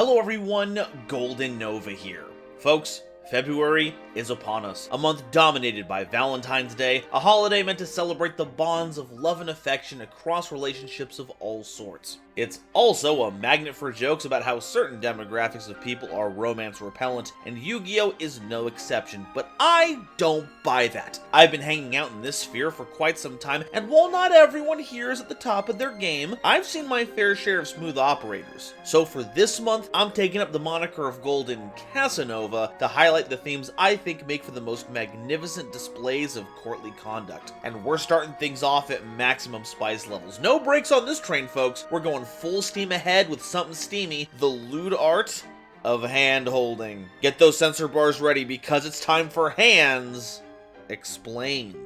Hello everyone, GoldenNova here. Folks, February is upon us, a month dominated by Valentine's Day, a holiday meant to celebrate the bonds of love and affection across relationships of all sorts. It's also a magnet for jokes about how certain demographics of people are romance repellent, and Yu-Gi-Oh is no exception, but I don't buy that. I've been hanging out in this sphere for quite some time, and while not everyone here is at the top of their game, I've seen my fair share of smooth operators. So for this month, I'm taking up the moniker of Golden Casanova to highlight the themes I think make for the most magnificent displays of courtly conduct. And we're starting things off at maximum spice levels. No brakes on this train, folks. We're going full steam ahead with something steamy, the lewd art of hand holding. Get those sensor bars ready because it's time for Hands Explained.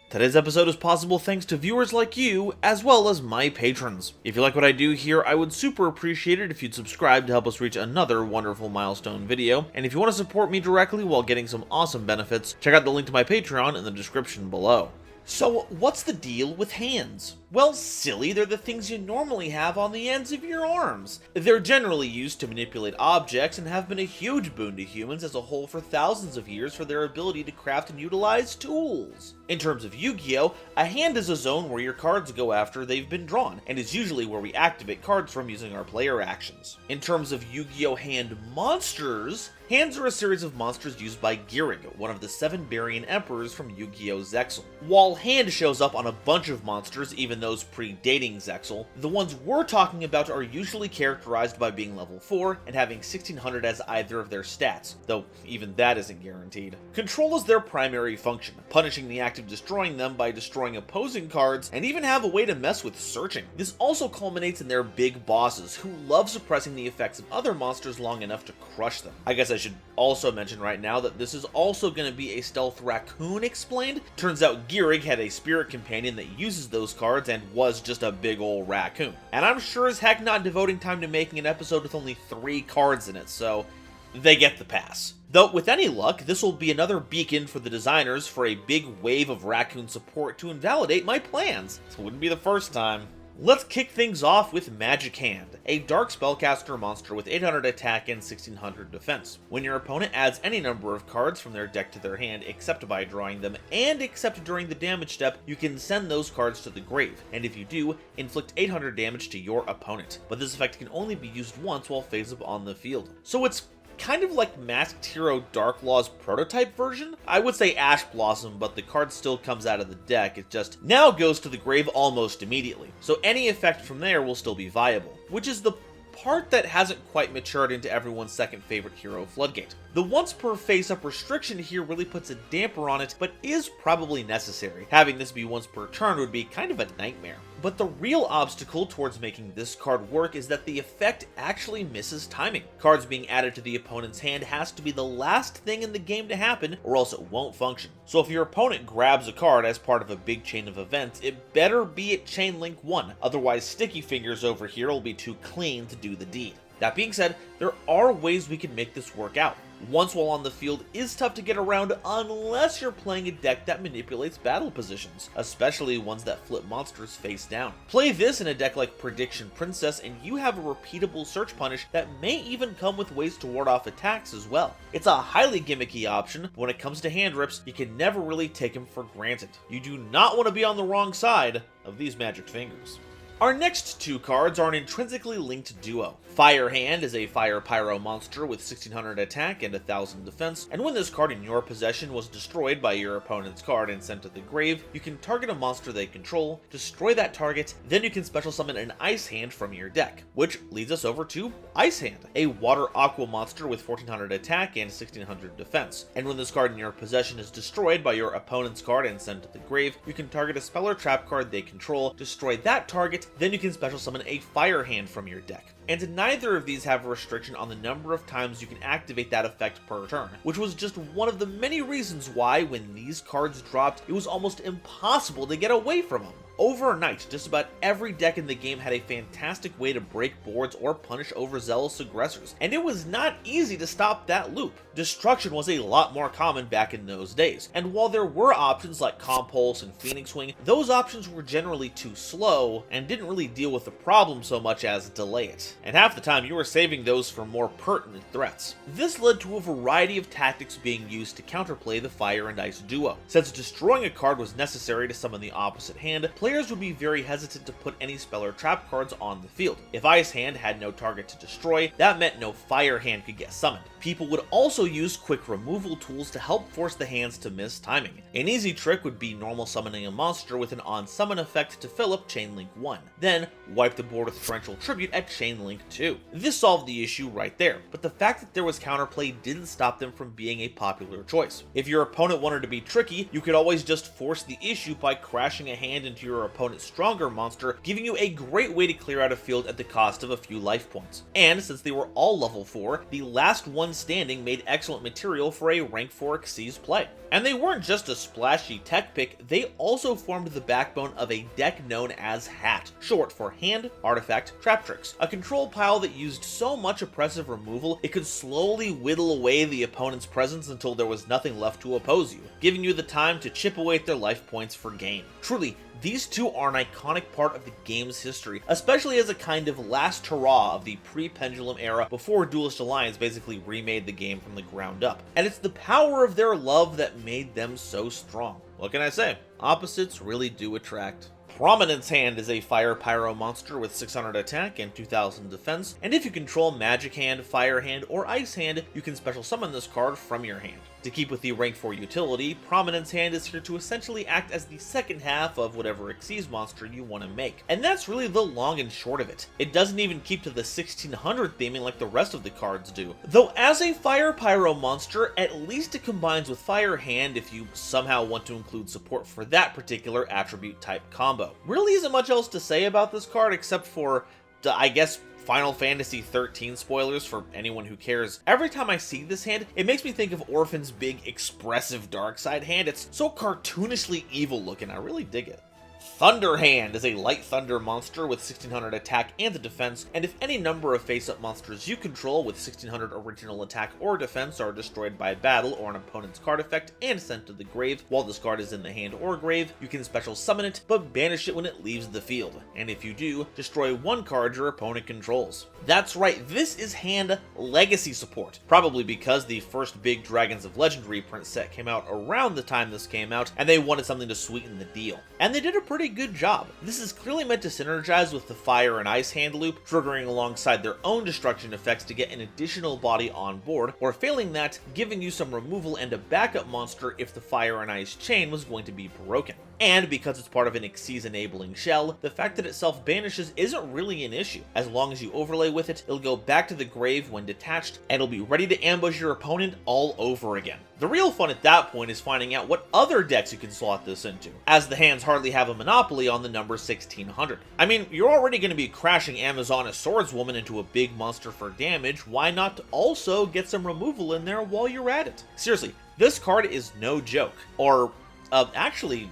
Today's episode is possible thanks to viewers like you, as well as my patrons. If you like what I do here, I would super appreciate it if you'd subscribe to help us reach another wonderful milestone video. And if you want to support me directly while getting some awesome benefits, check out the link to my Patreon in the description below. So, what's the deal with hands? Well, silly, they're the things you normally have on the ends of your arms. They're generally used to manipulate objects and have been a huge boon to humans as a whole for thousands of years for their ability to craft and utilize tools. In terms of Yu-Gi-Oh, a hand is a zone where your cards go after they've been drawn, and is usually where we activate cards from using our player actions. In terms of Yu-Gi-Oh hand monsters, hands are a series of monsters used by Girag, one of the 7 Barian emperors from Yu-Gi-Oh! Zexal. While hand shows up on a bunch of monsters, even those predating Zexal, the ones we're talking about are usually characterized by being level 4 and having 1600 as either of their stats, though even that isn't guaranteed. Control is their primary function, punishing the act of destroying them by destroying opposing cards, and even have a way to mess with searching. This also culminates in their big bosses, who love suppressing the effects of other monsters long enough to crush them. I guess I should also mention right now that this is also going to be a stealth Raccoon explained. Turns out Girag had a spirit companion that uses those cards and was just a big ol' raccoon. And I'm sure as heck not devoting time to making an episode with only 3 cards in it, so they get the pass. Though, with any luck, this will be another beacon for the designers for a big wave of Raccoon support to invalidate my plans. This wouldn't be the first time. Let's kick things off with Magic Hand, a dark spellcaster monster with 800 attack and 1600 defense. When your opponent adds any number of cards from their deck to their hand except by drawing them, and except during the damage step, you can send those cards to the grave, and if you do, inflict 800 damage to your opponent. But this effect can only be used once while phase up on the field. So it's kind of like Masked Hero Darklaw's prototype version. I would say Ash Blossom, but the card still comes out of the deck. It just now goes to the grave almost immediately. So any effect from there will still be viable, which is the part that hasn't quite matured into everyone's second favorite hero, Floodgate. The once per face-up restriction here really puts a damper on it, but is probably necessary. Having this be once per turn would be kind of a nightmare. But the real obstacle towards making this card work is that the effect actually misses timing. Cards being added to the opponent's hand has to be the last thing in the game to happen, or else it won't function. So if your opponent grabs a card as part of a big chain of events, it better be at chain link 1, otherwise Sticky Fingers over here will be too clean to do the deed. That being said, there are ways we can make this work out. Once while on the field is tough to get around unless you're playing a deck that manipulates battle positions, especially ones that flip monsters face down. Play this in a deck like Prediction Princess and you have a repeatable search punish that may even come with ways to ward off attacks as well. It's a highly gimmicky option, but when it comes to hand rips, you can never really take them for granted. You do not want to be on the wrong side of these magic fingers. Our next 2 cards are an intrinsically linked duo. Fire Hand is a Fire Pyro monster with 1600 attack and 1000 defense, and when this card in your possession was destroyed by your opponent's card and sent to the grave, you can target a monster they control, destroy that target, then you can special summon an Ice Hand from your deck, which leads us over to Ice Hand, a Water Aqua monster with 1400 attack and 1600 defense. And when this card in your possession is destroyed by your opponent's card and sent to the grave, you can target a spell or trap card they control, destroy that target, then you can special summon a Fire Hand from your deck. And neither of these have a restriction on the number of times you can activate that effect per turn, which was just one of the many reasons why, when these cards dropped, it was almost impossible to get away from them. Overnight, just about every deck in the game had a fantastic way to break boards or punish overzealous aggressors, and it was not easy to stop that loop. Destruction was a lot more common back in those days, and while there were options like Compulse and Phoenix Wing, those options were generally too slow and didn't really deal with the problem so much as delay it, and half the time you were saving those for more pertinent threats. This led to a variety of tactics being used to counterplay the Fire and Ice duo. Since destroying a card was necessary to summon the opposite hand, players would be very hesitant to put any spell or trap cards on the field. If Ice Hand had no target to destroy, that meant no Fire Hand could get summoned. People would also use quick removal tools to help force the hands to miss timing. An easy trick would be normal summoning a monster with an on-summon effect to fill up Chain Link 1, then wipe the board with Torrential Tribute at Chain Link 2. This solved the issue right there, but the fact that there was counterplay didn't stop them from being a popular choice. If your opponent wanted to be tricky, you could always just force the issue by crashing a hand into your opponent's stronger monster, giving you a great way to clear out a field at the cost of a few life points. And since they were all level 4, the last one standing made excellent material for a rank 4 Xyz play. And they weren't just a splashy tech pick, they also formed the backbone of a deck known as HAT, short for Hand, Artifact, Trap Tricks, a control pile that used so much oppressive removal it could slowly whittle away the opponent's presence until there was nothing left to oppose you, giving you the time to chip away at their life points for gain. Truly, these two are an iconic part of the game's history, especially as a kind of last hurrah of the pre-Pendulum era before Duelist Alliance basically remade the game from the ground up. And it's the power of their love that made them so strong. What can I say? Opposites really do attract. Prominence Hand is a Fire Pyro monster with 600 attack and 2000 defense, and if you control Magic Hand, Fire Hand, or Ice Hand, you can special summon this card from your hand. To keep with the rank 4 utility, Prominence Hand is here to essentially act as the second half of whatever Xyz monster you want to make, and that's really the long and short of it. It doesn't even keep to the 1600 theming like the rest of the cards do, though as a Fire Pyro monster, at least it combines with Fire Hand if you somehow want to include support for that particular attribute type combo. Really isn't much else to say about this card except for, I guess, Final Fantasy 13 spoilers for anyone who cares. Every time I see this hand, it makes me think of Orphan's big, expressive dark side hand. It's so cartoonishly evil looking, I really dig it. Thunder Hand is a light thunder monster with 1600 attack and defense, and if any number of face-up monsters you control with 1600 original attack or defense are destroyed by battle or an opponent's card effect and sent to the grave while this card is in the hand or grave, you can special summon it, but banish it when it leaves the field, and if you do, destroy one card your opponent controls. That's right, this is hand legacy support, probably because the first big Dragons of Legend reprint set came out around the time this came out, and they wanted something to sweeten the deal. And they did a pretty good job. This is clearly meant to synergize with the Fire and Ice hand loop, triggering alongside their own destruction effects to get an additional body on board, or failing that, giving you some removal and a backup monster if the Fire and Ice chain was going to be broken. And because it's part of an Xyz enabling shell, the fact that it self-banishes isn't really an issue. As long as you overlay with it, it'll go back to the grave when detached, and it'll be ready to ambush your opponent all over again. The real fun at that point is finding out what other decks you can slot this into, as the hands hardly have a monopoly on the number 1600. I mean, you're already going to be crashing Amazoness Swordswoman into a big monster for damage, why not also get some removal in there while you're at it? Seriously, this card is no joke. Or, actually,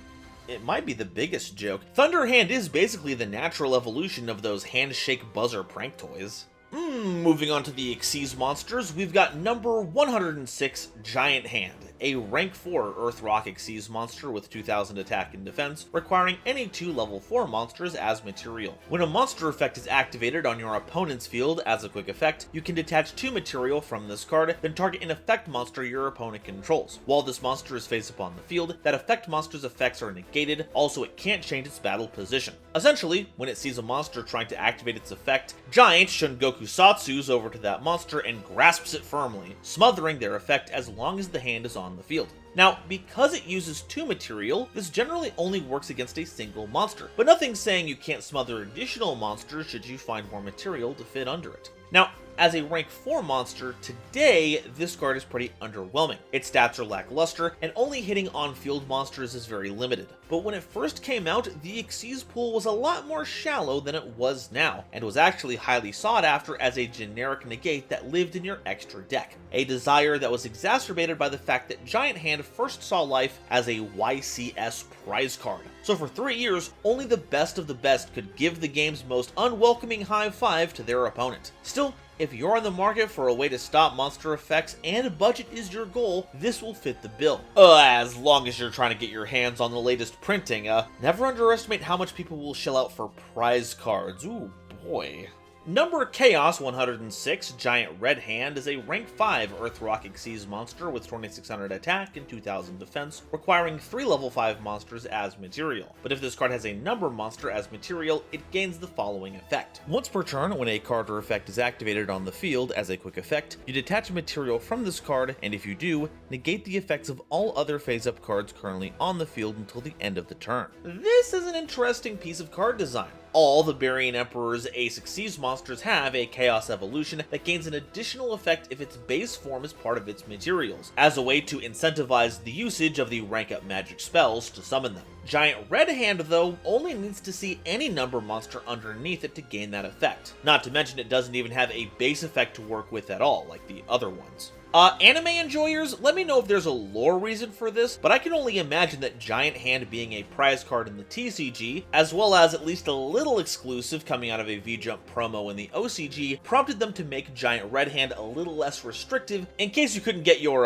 it might be the biggest joke. Thunder Hand is basically the natural evolution of those handshake buzzer prank toys. Moving on to the Xyz monsters, we've got number 106, Giant Hand, a rank 4 Earth Rock Xyz monster with 2000 attack and defense, requiring any 2 level 4 monsters as material. When a monster effect is activated on your opponent's field as a quick effect, you can detach 2 material from this card, then target an effect monster your opponent controls. While this monster is face up on the field, that effect monster's effects are negated, also it can't change its battle position. Essentially, when it sees a monster trying to activate its effect, Giant Shungoku Satsu's over to that monster and grasps it firmly, smothering their effect as long as the hand is on the field. Now, because it uses 2 material, this generally only works against a single monster, but nothing's saying you can't smother additional monsters should you find more material to fit under it. Now, As a rank 4 monster, today, this card is pretty underwhelming. Its stats are lackluster, and only hitting on-field monsters is very limited. But when it first came out, the Xyz pool was a lot more shallow than it was now, and was actually highly sought after as a generic negate that lived in your extra deck. A desire that was exacerbated by the fact that Giant Hand first saw life as a YCS prize card. So for 3 years, only the best of the best could give the game's most unwelcoming high five to their opponent. Still, if you're on the market for a way to stop monster effects and budget is your goal, this will fit the bill. As long as you're trying to get your hands on the latest printing. Never underestimate how much people will shell out for prize cards. Ooh boy. Number Chaos 106, Giant Red Hand, is a rank 5 Earth Rock Xyz monster with 2600 attack and 2000 defense, requiring 3 level 5 monsters as material. But if this card has a number monster as material, it gains the following effect. Once per turn, when a card or effect is activated on the field as a quick effect, you detach a material from this card, and if you do, negate the effects of all other phase-up cards currently on the field until the end of the turn. This is an interesting piece of card design. All the Barian Emperor's Ace Xyz monsters have a Chaos Evolution that gains an additional effect if its base form is part of its materials, as a way to incentivize the usage of the rank-up magic spells to summon them. Giant Red Hand, though, only needs to see any number monster underneath it to gain that effect. Not to mention it doesn't even have a base effect to work with at all, like the other ones. Anime enjoyers, let me know if there's a lore reason for this, but I can only imagine that Giant Hand being a prize card in the TCG, as well as at least a little exclusive coming out of a V-Jump promo in the OCG, prompted them to make Giant Red Hand a little less restrictive in case you couldn't get your,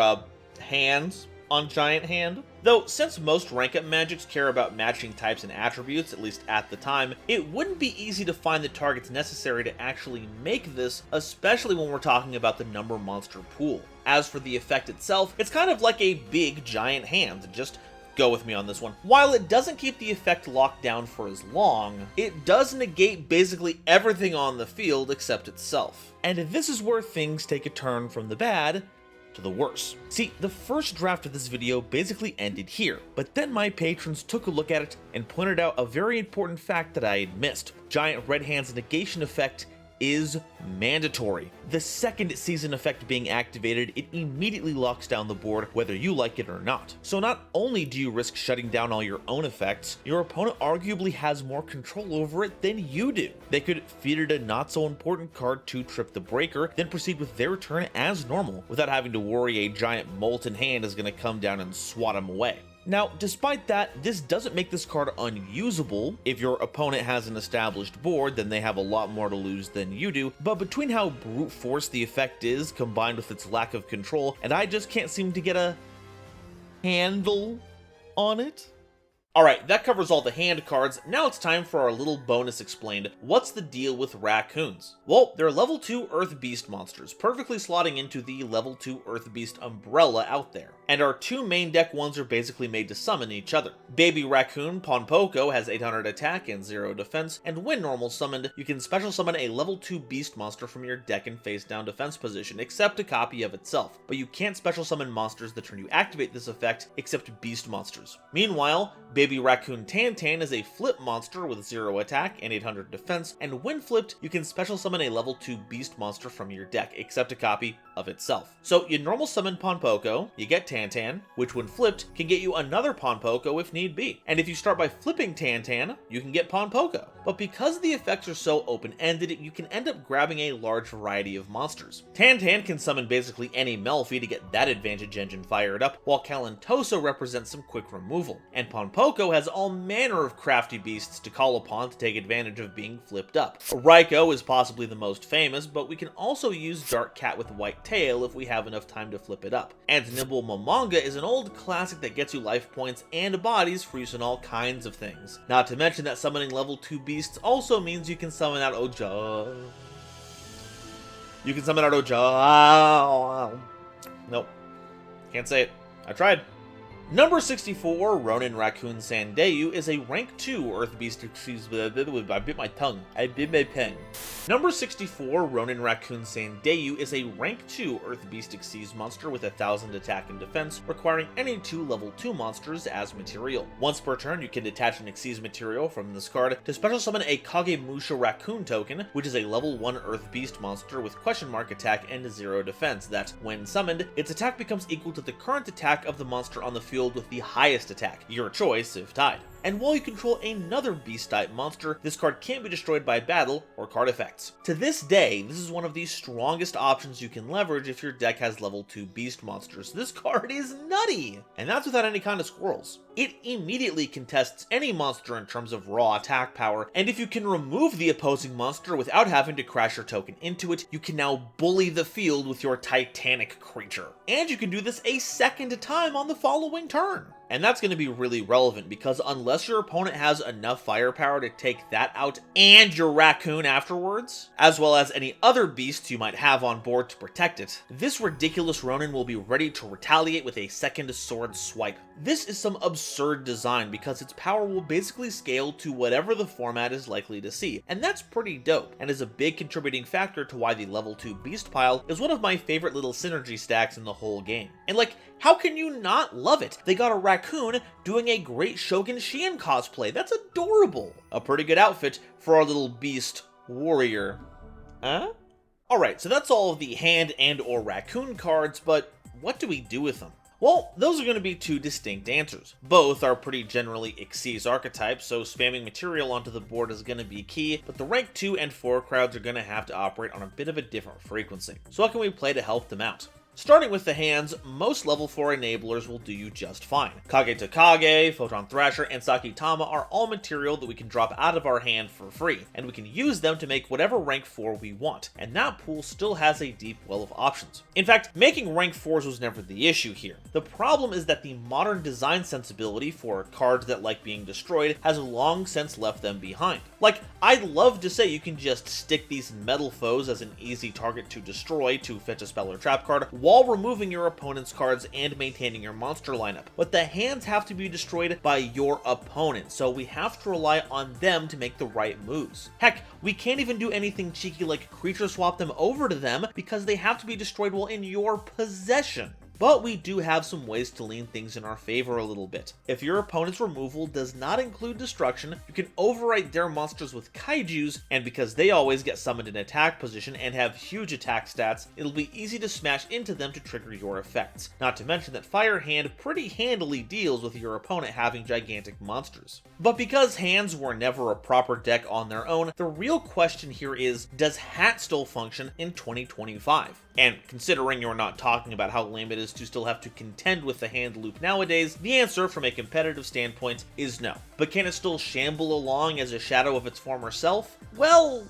hands on Giant Hand. Though, since most rank-up magics care about matching types and attributes, at least at the time, it wouldn't be easy to find the targets necessary to actually make this, especially when we're talking about the number monster pool. As for the effect itself, it's kind of like a big giant hand, just go with me on this one. While it doesn't keep the effect locked down for as long, it does negate basically everything on the field except itself. And this is where things take a turn from the bad to the worse. See, the first draft of this video basically ended here, but then my patrons took a look at it and pointed out a very important fact that I had missed. Giant Red Hand's negation effect is mandatory. The second season effect being activated, it immediately locks down the board whether you like it or not. So not only do you risk shutting down all your own effects, your opponent arguably has more control over it than you do. They could feed it a not so important card to trip the breaker, then proceed with their turn as normal, without having to worry a giant molten hand is going to come down and swat them away. Now, despite that, this doesn't make this card unusable. If your opponent has an established board, then they have a lot more to lose than you do, but between how brute force the effect is, combined with its lack of control, and I just can't seem to get a handle on it. Alright, that covers all the hand cards. Now it's time for our little bonus explained. What's the deal with Raccoons? Well, they're level 2 Earth Beast monsters, perfectly slotting into the level 2 Earth Beast umbrella out there. And our two main deck ones are basically made to summon each other. Baby Raccoon Ponpoko has 800 attack and 0 defense, and when normal summoned, you can special summon a level 2 beast monster from your deck in face down defense position, except a copy of itself. But you can't special summon monsters the turn you activate this effect, except beast monsters. Meanwhile, Baby Raccoon Tantan is a flip monster with 0 attack and 800 defense, and when flipped, you can special summon a level 2 beast monster from your deck, except a copy of itself. So you normal summon Ponpoko, you get Tantan, which when flipped can get you another Ponpoko if need be. And if you start by flipping Tantan, you can get Ponpoko. But because the effects are so open-ended, you can end up grabbing a large variety of monsters. Tantan can summon basically any Melfi to get that advantage engine fired up, while Kalantoso represents some quick removal. And Ponpoko has all manner of crafty beasts to call upon to take advantage of being flipped up. Raikou is possibly the most famous, but we can also use Dark Cat with White Tail if we have enough time to flip it up. And Nimble Momonga is an old classic that gets you life points and bodies for use in all kinds of things. Not to mention that summoning level 2 beasts also means you can summon out Oja. Nope. Can't say it. I tried. Number 64, Ronin Raccoon Sandayu is a rank 2 Earth Beast, I bit my tongue. Number 64, Ronin Raccoon Sandayu is a rank 2 Earth Beast Xyz monster with 1000 attack and defense, requiring any 2 level 2 monsters as material. Once per turn, you can detach an Xyz material from this card to special summon a Kagemusha Raccoon token, which is a level 1 Earth Beast monster with question mark attack and 0 defense that, when summoned, its attack becomes equal to the current attack of the monster on the field with the highest attack, your choice if tied. And while you control another beast-type monster, this card can't be destroyed by battle or card effects. To this day, this is one of the strongest options you can leverage if your deck has level 2 beast monsters. This card is nutty! And that's without any kind of squirrels. It immediately contests any monster in terms of raw attack power, and if you can remove the opposing monster without having to crash your token into it, you can now bully the field with your titanic creature. And you can do this a second time on the following turn. And that's going to be really relevant because unless your opponent has enough firepower to take that out and your raccoon afterwards, as well as any other beasts you might have on board to protect it, this ridiculous Ronin will be ready to retaliate with a second sword swipe. This is some absurd design because its power will basically scale to whatever the format is likely to see, and that's pretty dope, and is a big contributing factor to why the level 2 beast pile is one of my favorite little synergy stacks in the whole game. And like, how can you not love it? They got a raccoon doing a great Shogun Shion cosplay. That's adorable. A pretty good outfit for our little beast warrior. Huh? Alright, so that's all of the hand and or raccoon cards, but what do we do with them? Well, those are going to be two distinct answers. Both are pretty generally Xyz archetypes, so spamming material onto the board is going to be key, but the rank 2 and 4 crowds are going to have to operate on a bit of a different frequency. So what can we play to help them out? Starting with the hands, most level 4 enablers will do you just fine. Kage Takage, Photon Thrasher, and Sakitama are all material that we can drop out of our hand for free, and we can use them to make whatever rank 4 we want, and that pool still has a deep well of options. In fact, making rank 4s was never the issue here. The problem is that the modern design sensibility for cards that like being destroyed has long since left them behind. Like, I'd love to say you can just stick these metal foes as an easy target to destroy to fetch a spell or trap card, while removing your opponent's cards and maintaining your monster lineup. But the hands have to be destroyed by your opponent, so we have to rely on them to make the right moves. Heck, we can't even do anything cheeky like creature swap them over to them because they have to be destroyed while in your possession. But we do have some ways to lean things in our favor a little bit. If your opponent's removal does not include destruction, you can overwrite their monsters with kaijus, and because they always get summoned in attack position and have huge attack stats, it'll be easy to smash into them to trigger your effects. Not to mention that Fire Hand pretty handily deals with your opponent having gigantic monsters. But because hands were never a proper deck on their own, the real question here is, does Hat still function in 2025? And considering you're not talking about how lame it is to still have to contend with the hand loop nowadays, the answer from a competitive standpoint is no. But can it still shamble along as a shadow of its former self? Well,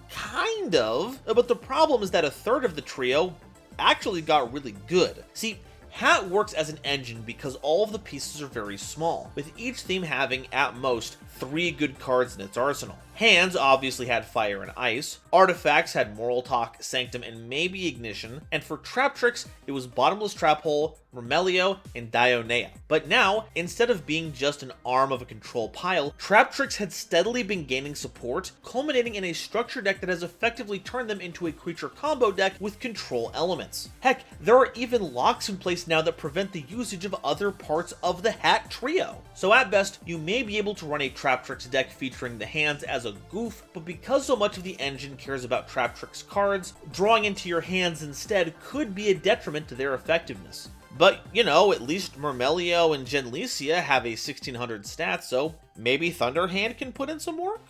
kind of. But the problem is that a third of the trio actually got really good. See, Hat works as an engine because all of the pieces are very small, with each theme having, at most, 3 good cards in its arsenal. Hands obviously had Fire and Ice, Artifacts had Moral Talk, Sanctum, and maybe Ignition, and for Trap Tricks, it was Bottomless Trap Hole, Remelio, and Dionea. But now, instead of being just an arm of a control pile, Trap Tricks had steadily been gaining support, culminating in a structure deck that has effectively turned them into a creature combo deck with control elements. Heck, there are even locks in place now that prevent the usage of other parts of the Hat trio. So at best, you may be able to run a Trap Tricks deck featuring the hands as a goof, but because so much of the engine cares about Trap Tricks cards, drawing into your hands instead could be a detriment to their effectiveness. But, you know, at least Mermelio and Genlesia have a 1600 stats, so maybe Thunderhand can put in some work?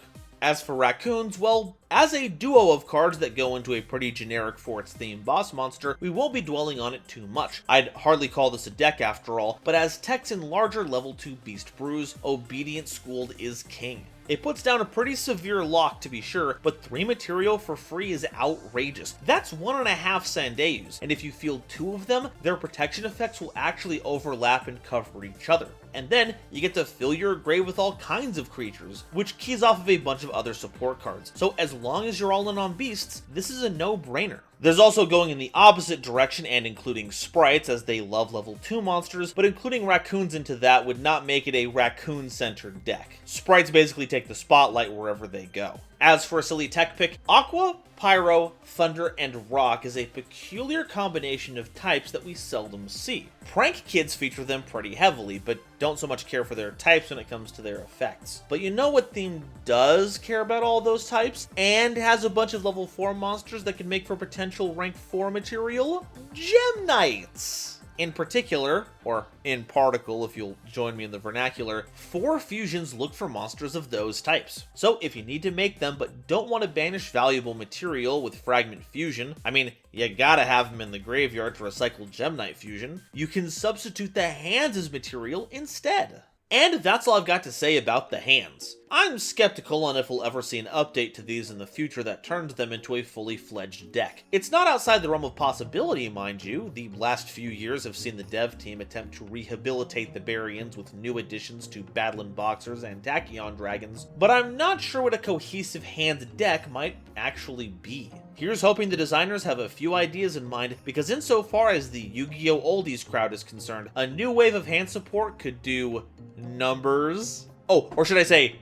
As for Raccoons, well, as a duo of cards that go into a pretty generic for its theme boss monster, we won't be dwelling on it too much. I'd hardly call this a deck after all, but as techs in larger level 2 Beast Brews, Obedient Schooled is king. It puts down a pretty severe lock to be sure, but 3 material for free is outrageous. That's 1.5 Sandayus, and if you field 2 of them, their protection effects will actually overlap and cover each other. and then you get to fill your grave with all kinds of creatures, which keys off of a bunch of other support cards. So as long as you're all in on beasts, this is a no-brainer. There's also going in the opposite direction and including sprites, as they love level 2 monsters, but including Raccoons into that would not make it a Raccoon-centered deck. Sprites basically take the spotlight wherever they go. As for a silly tech pick, Aqua, Pyro, Thunder, and Rock is a peculiar combination of types that we seldom see. Prank kids feature them pretty heavily, but don't so much care for their types when it comes to their effects. But you know what theme does care about all those types, and has a bunch of level 4 monsters that can make for potential rank 4 material? Gem Knights! In particular, or in particle if you'll join me in the vernacular, 4 fusions look for monsters of those types. So if you need to make them but don't want to banish valuable material with Fragment Fusion, I mean, you gotta have them in the graveyard to recycle Gem Knight Fusion, you can substitute the hands as material instead. And that's all I've got to say about the hands. I'm skeptical on if we'll ever see an update to these in the future that turns them into a fully fledged deck. It's not outside the realm of possibility, mind you. The last few years have seen the dev team attempt to rehabilitate the Barians with new additions to Battling Boxers and Tachyon Dragons, but I'm not sure what a cohesive hand deck might actually be. Here's hoping the designers have a few ideas in mind, because insofar as the Yu-Gi-Oh! Oldies crowd is concerned, a new wave of hand support could do numbers. Oh, or should I say,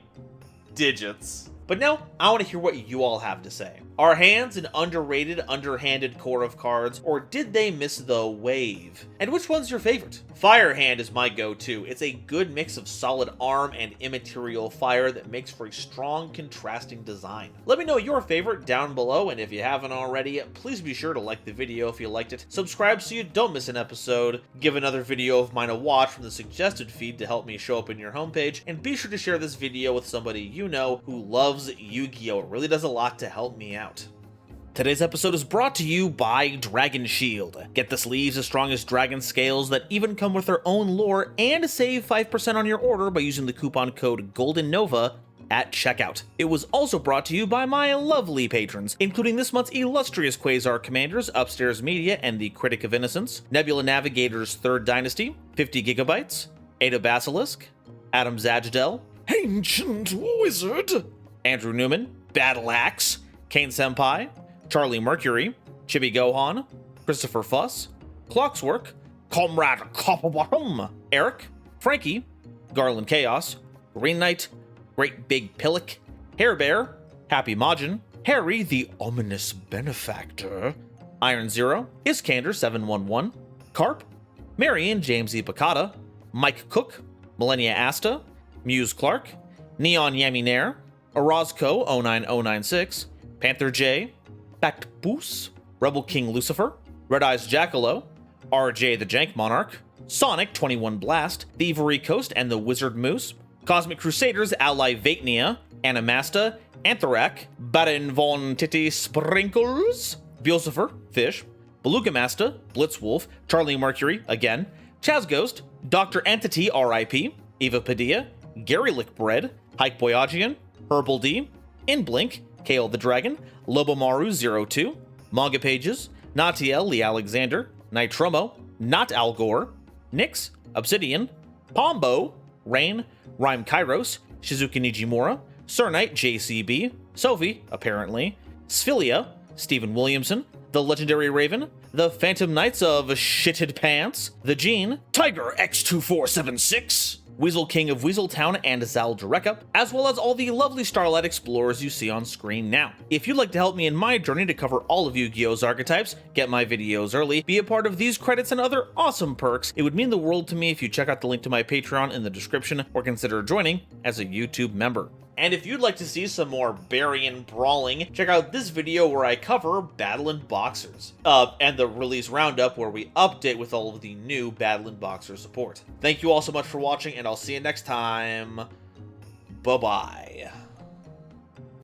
digits. But now, I want to hear what you all have to say. Are hands an underrated, underhanded core of cards, or did they miss the wave? And which one's your favorite? Fire Hand is my go-to. It's a good mix of solid arm and immaterial fire that makes for a strong, contrasting design. Let me know your favorite down below, and if you haven't already, please be sure to like the video if you liked it, subscribe so you don't miss an episode, give another video of mine a watch from the suggested feed to help me show up in your homepage, and be sure to share this video with somebody you know who loves Yu-Gi-Oh! It really does a lot to help me out. Today's episode is brought to you by Dragon Shield. Get the sleeves as strong as dragon scales that even come with their own lore, and save 5% on your order by using the coupon code GoldenNova at checkout. It was also brought to you by my lovely patrons, including this month's illustrious Quasar Commanders, Upstairs Media, and the Critic of Innocence, Nebula Navigator's 3rd Dynasty, 50 Gigabytes, Ada Basilisk, Adam Zajdel, Ancient Wizard, Andrew Newman, Battle Axe, Kane Senpai, Charlie Mercury, Chibi Gohan, Christopher Fuss, Clockswork, Comrade Copperbottom, Eric, Frankie, Garland Chaos, Green Knight, Great Big Pillock, Hair Bear, Happy Majin, Harry the Ominous Benefactor, Iron Zero, Iskander 711, Carp, Marion James E. Picata, Mike Cook, Millennia Asta, Muse Clark, Neon Yami Nair, Orozco 09096, Panther J, Bactboos, Rebel King Lucifer, Red Eyes Jackalow, RJ the Jank Monarch, Sonic 21 Blast, Thievery Coast and the Wizard Moose, Cosmic Crusaders Ally Vatnia, Animasta, Anthrak, Baron von Titty Sprinkles, Beelzebub, Fish, Beluga Masta, Blitzwolf, Charlie Mercury, again, Chaz Ghost, Dr. Entity RIP, Eva Padilla, Gary Lickbread, Hike Boyagian, Herbal D, Inblink, Kale the Dragon, Lobomaru02, Manga Pages, Natiel Lee Alexander, Nitromo, Not Al Gore, Nyx, Obsidian, Pombo, Rain, Rhyme Kairos, Shizuka Nijimura, Sir-Knight JCB, Sophie, apparently, Sphilia, Stephen Williamson, The Legendary Raven, The Phantom Knights of Shitted Pants, The Gene, Tiger X2476, Weasel King of Weaseltown and Zal Dureka, as well as all the lovely Starlight Explorers you see on screen now. If you'd like to help me in my journey to cover all of Yu-Gi-Oh's archetypes, get my videos early, be a part of these credits and other awesome perks, it would mean the world to me if you check out the link to my Patreon in the description or consider joining as a YouTube member. And if you'd like to see some more Barian brawling, check out this video where I cover Battling Boxers. And the release roundup where we update with all of the new Battling Boxer support. Thank you all so much for watching, and I'll see you next time. Bye-bye.